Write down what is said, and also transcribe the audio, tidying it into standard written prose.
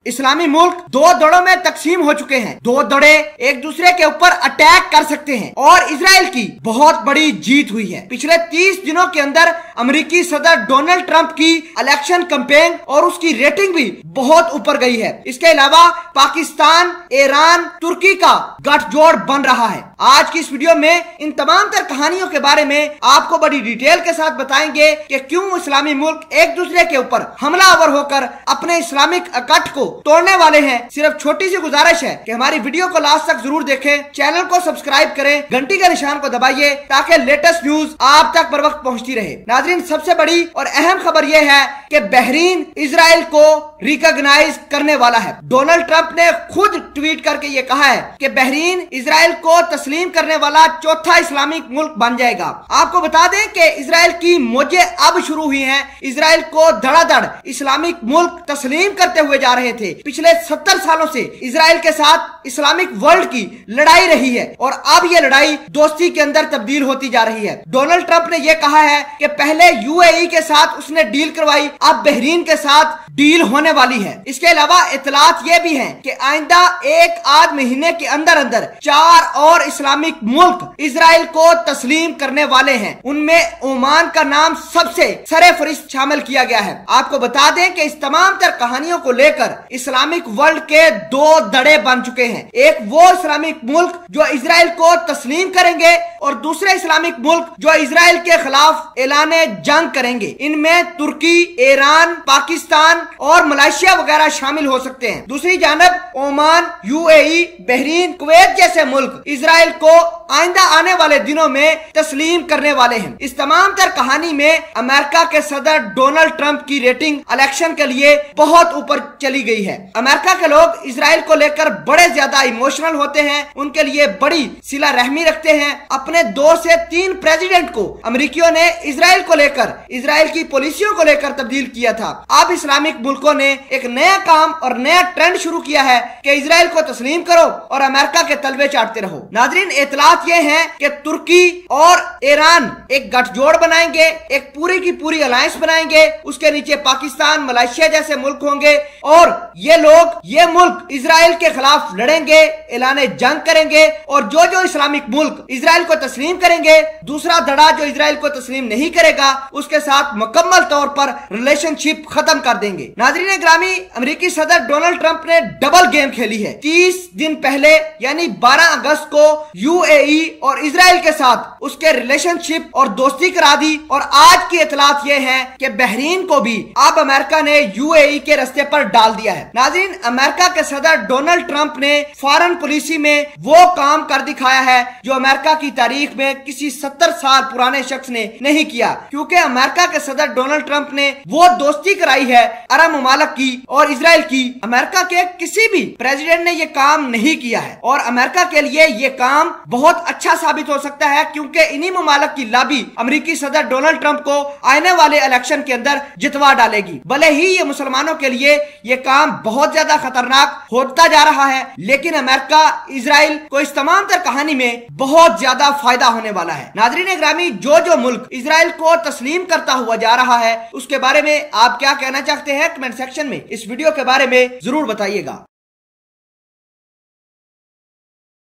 इस्लामी मुल्क दो दड़ों में तकसीम हो चुके हैं। दो दड़े एक दूसरे के ऊपर अटैक कर सकते हैं और इजराइल की बहुत बड़ी जीत हुई है। पिछले 30 दिनों के अंदर अमेरिकी सदर डोनाल्ड ट्रंप की इलेक्शन कैंपेन और उसकी रेटिंग भी बहुत ऊपर गई है। इसके अलावा पाकिस्तान, ईरान, तुर्की का गठजोड़ बन रहा है। आज की इस वीडियो में इन तमाम तर कहानियों के बारे में आपको बड़ी डिटेल के साथ बताएंगे कि क्यों इस्लामी मुल्क एक दूसरे के ऊपर हमलावर होकर अपने इस्लामिक अकट को तोड़ने वाले हैं। सिर्फ छोटी सी गुजारिश है कि हमारी वीडियो को लास्ट तक जरूर देखें, चैनल को सब्सक्राइब करें, घंटी के निशान को दबाइए ताकि लेटेस्ट न्यूज आप तक बर वक्त पहुंचती रहे। नाजरीन, सबसे बड़ी और अहम खबर यह है कि बहरीन इजराइल को रिकॉग्नाइज करने वाला है। डोनाल्ड ट्रंप ने खुद ट्वीट करके ये कहा है कि बहरीन इजराइल को तस्लीम करने वाला चौथा इस्लामिक मुल्क बन जाएगा। आपको बता दें कि इजराइल की मौजें अब शुरू हुई हैं। इजराइल को धड़ाधड़ इस्लामिक मुल्क तस्लीम करते हुए जा रहे थे। पिछले 70 सालों से इजराइल के साथ इस्लामिक वर्ल्ड की लड़ाई रही है और अब ये लड़ाई दोस्ती के अंदर तब्दील होती जा रही है। डोनाल्ड ट्रंप ने यह कहा है कि पहले यूएई के साथ उसने डील करवाई, अब बहरीन के साथ डील होने वाली है। इसके अलावा इतलात ये भी हैं कि आइंदा एक आध महीने के अंदर अंदर 4 और इस्लामिक मुल्क इजराइल को तस्लीम करने वाले हैं। उनमें ओमान का नाम सबसे सरे-फहरिस्त शामिल किया गया है। आपको बता दें कि इस तमाम तर कहानियों को लेकर इस्लामिक वर्ल्ड के 2 दड़े बन चुके हैं। एक वो इस्लामिक मुल्क जो इजराइल को तस्लीम करेंगे और दूसरे इस्लामिक मुल्क जो इजराइल के खिलाफ ऐलाने जंग करेंगे। इनमें तुर्की, ईरान, पाकिस्तान और मलेशिया वगैरह शामिल हो सकते हैं। दूसरी जानब ओमान, यूएई, बहरीन, कुवैत जैसे मुल्क इजराइल को आइंदा आने वाले दिनों में तस्लीम करने वाले हैं। इस तमाम तर कहानी में अमेरिका के सदर डोनाल्ड ट्रंप की रेटिंग इलेक्शन के लिए बहुत ऊपर चली गई है। अमेरिका के लोग इजराइल को लेकर बड़े ज्यादा इमोशनल होते हैं, उनके लिए बड़ी सिला रहमी रखते हैं। अपने 2 से 3 प्रेसिडेंट को अमेरिकियों ने इजराइल को लेकर, इजराइल की पॉलिसियों को लेकर तब्दील किया था। अब इस्लामिक मुल्कों ने एक नया काम और नया ट्रेंड शुरू किया है कि इजराइल को तस्लीम करो और अमेरिका के तलवे चाटते रहो। नाजरीन, इतलात ये हैं कि तुर्की और ईरान एक गठजोड़ बनाएंगे, एक पूरी की पूरी अलायंस बनाएंगे। उसके नीचे पाकिस्तान, मलेशिया जैसे मुल्क होंगे और ये मुल्क इजराइल के खिलाफ लड़ेंगे, ऐलाने जंग करेंगे और जो इस्लामिक मुल्क इजराइल को तस्लीम करेंगे, दूसरा धड़ा जो इजराइल को तस्लीम नहीं करेगा उसके साथ मुकम्मल तौर पर रिलेशनशिप खत्म कर देंगे। नाजरीन ग्रामी, अमेरिकी सदर डोनाल्ड ट्रंप ने डबल गेम खेली है। 30 दिन पहले यानी 12 अगस्त को यूएई और इजराइल के साथ उसके रिलेशनशिप और दोस्ती करा दी और आज की इतलात ये है कि बहरीन को भी अब अमेरिका ने यूएई के रास्ते पर डाल दिया है। नाज़रीन, अमेरिका के सदर डोनाल्ड ट्रंप ने फॉरेन पॉलिसी में वो काम कर दिखाया है जो अमेरिका की तारीख में किसी 70 साल पुराने शख्स ने नहीं किया, क्योंकि अमेरिका के सदर डोनाल्ड ट्रंप ने वो दोस्ती कराई है अरब ममालिक की और इजराइल की। अमेरिका के किसी भी प्रेसिडेंट ने ये काम नहीं किया है और अमेरिका के लिए ये काम बहुत अच्छा साबित हो सकता है, क्योंकि इन्हीं ममालिक की लॉबी अमेरिकी सदर डोनाल्ड ट्रंप को आने वाले इलेक्शन के अंदर जितवा डालेगी। भले ही ये मुसलमानों के लिए ये काम बहुत ज्यादा खतरनाक होता जा रहा है, लेकिन अमेरिका इजराइल को इस तमाम तर कहानी में बहुत ज्यादा फायदा होने वाला है। नाजरीन ग्रामी, जो मुल्क इजराइल को तस्लीम करता हुआ जा रहा है उसके बारे में आप क्या कहना चाहते हैं कमेंट सेक्शन में इस वीडियो के बारे में जरूर बताइएगा।